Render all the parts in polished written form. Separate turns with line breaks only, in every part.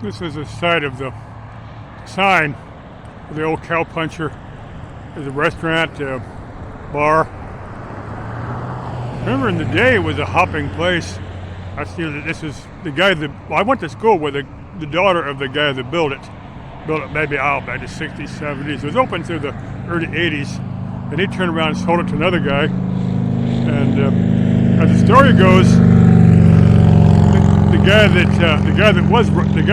This is the site of the sign of the old cow puncher. There's a restaurant, bar. Remember in the day it was a hopping place. I see that this is the guy that, well, I went to school with the daughter of the guy that built it. Built it maybe out by the 60s, 70s. It was open through the early 80s. Then he turned around and sold it to another guy. And as the story goes, the guy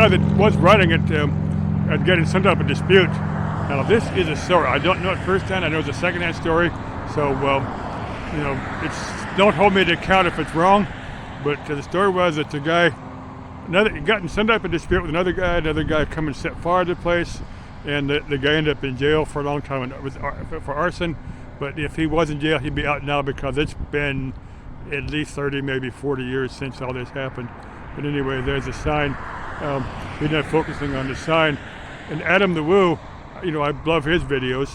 that was running it had gotten some type of dispute. Now this is a story. I don't know it firsthand. I know it's a secondhand story. So you know, don't hold me to account if it's wrong. But the story was that the guy got in some type of dispute with another guy come and set fire to the place, and the guy ended up in jail for a long time for arson. But if he was in jail, he'd be out now because it's been at least 30, maybe 40 years since all this happened. But anyway, there's a sign. We're not focusing on the sign. And Adam the Woo, you know, I love his videos.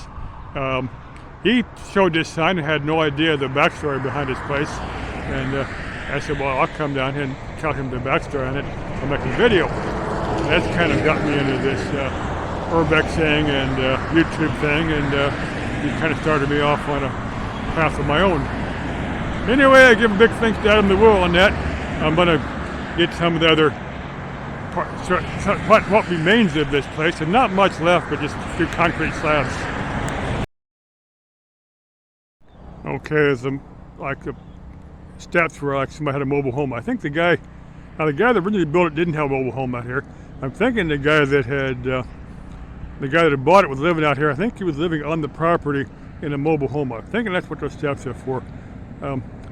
He showed this sign and had no idea the backstory behind this place. And I said, well, I'll come down here and tell him the backstory on it. I'll make a video. And that's kind of got me into this urbexing and YouTube thing, and he kind of started me off on a path of my own. Anyway, I give a big thanks to Adam the Woo on that. I'm going to get some of the other what remains of this place, and not much left, but just a few concrete slabs. Okay, there's like the steps where like somebody had a mobile home. I think the guy that originally built it didn't have a mobile home out here. I'm thinking the guy that had bought it was living out here. I think he was living on the property in a mobile home. I'm thinking that's what those steps are for.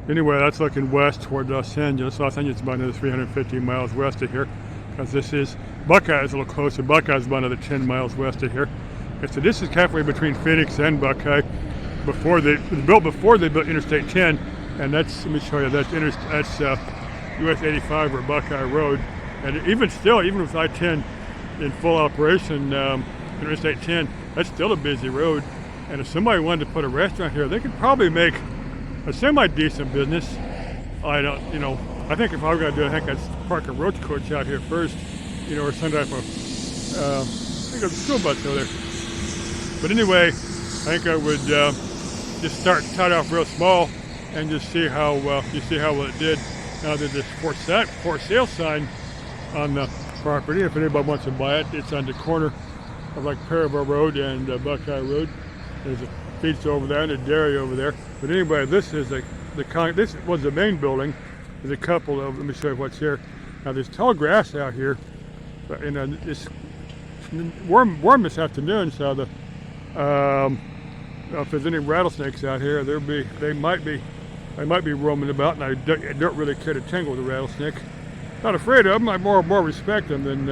Anyway, that's looking west toward Los Angeles. Los Angeles is about another 350 miles west of here, because this is Buckeye is a little closer. Buckeye is about another 10 miles west of here. Okay, so this is halfway between Phoenix and Buckeye. It was built before they built Interstate 10, and that's, let me show you, that's US 85 or Buckeye Road. And even with I-10 in full operation, Interstate 10, that's still a busy road. And if somebody wanted to put a restaurant here, they could probably make a semi-decent business. I think if I were going to do it, I think I'd park a roach coach out here first, you know, or some type of, I think there's a school bus over there. But anyway, I think I would just start off real small and just see how well it did. Now there's this for sale sign on the property. If anybody wants to buy it, it's on the corner of like Parabel Road and Buckeye Road. There's a pizza over there and a dairy over there. But anyway, this is this was the main building. There's a couple of, let me show you what's here. Now there's tall grass out here, and it's warm this afternoon, so if there's any rattlesnakes out here, they might be roaming about, and I don't really care to tangle with a rattlesnake. Not afraid of them. I more respect them than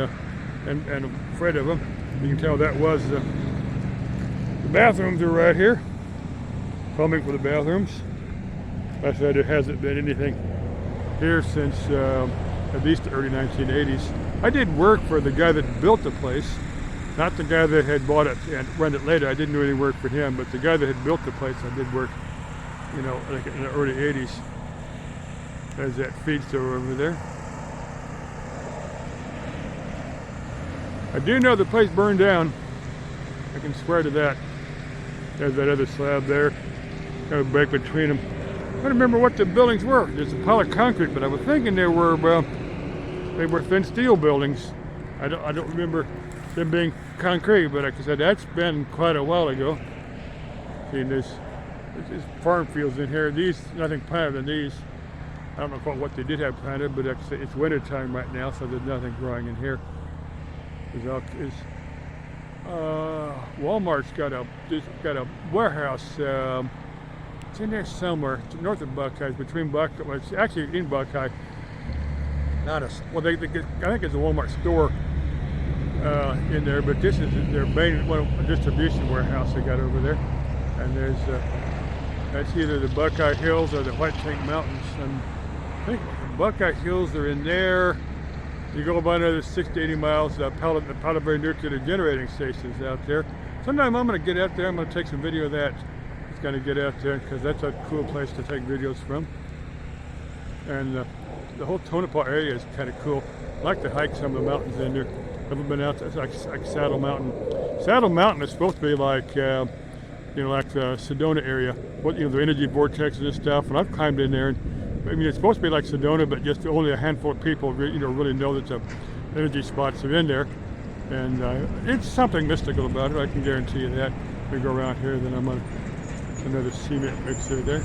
and afraid of them. You can tell that was the bathrooms are right here. Plumbing for the bathrooms. I said there hasn't been anything here since at least the early 1980s. I did work for the guy that built the place, not the guy that had bought it and run it later. I didn't do any work for him, but the guy that had built the place, I did work, you know, like in the early 80s. There's that feed store over there. I do know the place burned down. I can swear to that. There's that other slab there. Got a break between them. I don't remember what the buildings were. There's a pile of concrete, but I was thinking they were thin steel buildings. I don't remember them being concrete, but like I said, that's been quite a while ago. See, there's farm fields in here. These, nothing planted in these. I don't know what they did have planted, but like I said, it's winter time right now, so there's nothing growing in here. Walmart's got a warehouse. It's in there somewhere, north of Buckeye, between Buckeye. Well, it's actually in Buckeye. I think it's a Walmart store in there, but this is their main distribution warehouse they got over there. And there's that's either the Buckeye Hills or the White Tank Mountains. And I think the Buckeye Hills are in there. You go about another 60 to 80 miles, the Palo Verde Nuclear Generating Station is out there. Sometime I'm going to get out there. I'm going to take some video of that. It's going to get out there because that's a cool place to take videos from. And the whole Tonopah area is kind of cool. I like to hike some of the mountains in there. Haven't been out there. It's like Saddle Mountain. Saddle Mountain is supposed to be like, like the Sedona area. The energy vortexes and stuff. And I've climbed in there. And, I mean, it's supposed to be like Sedona, but just only a handful of people, really know that the energy spots are in there. And it's something mystical about it. I can guarantee you that. We go around here, then I'm on another cement mixer there.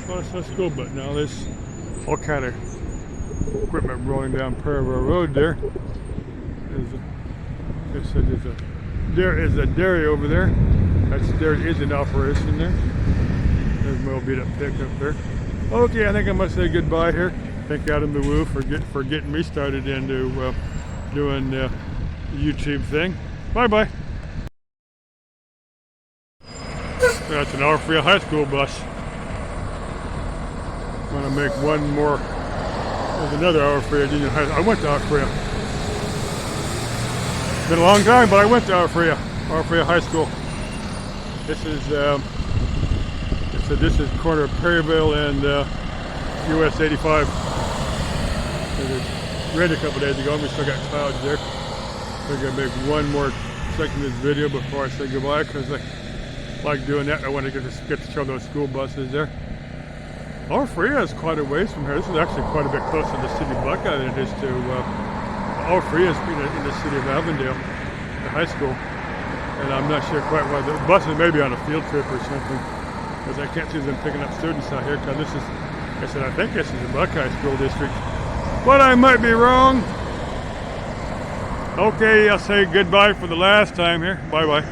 Well, let's go. But now there's all kind of equipment rolling down Perivale Road there. There is a dairy over there. There is an operation there. There's my old beat up pickup there. Okay, I think I must say goodbye here. Thank Adam the Woo for getting me started into doing the YouTube thing. Bye bye. That's an Alfrea High School bus. I'm gonna make one more. There's another Alfrea Junior High. I went to Alfrea. Been a long time, but I went to Alfrea High School. This is this is corner of Perryville and US 85. It rained a couple days ago, and we still got clouds there. I'm gonna make one more section of this video before I say goodbye, because I like doing that. I want to get to show those school buses there. Alfrea is quite a ways from here. This is actually quite a bit closer to the city of Buckeye than it is to Alfrea is in the city of Avondale, the high school. And I'm not sure quite why. The buses may be on a field trip or something, because I can't see them picking up students out here, because I think this is the Buckeye School District. But I might be wrong. Okay, I'll say goodbye for the last time here. Bye-bye.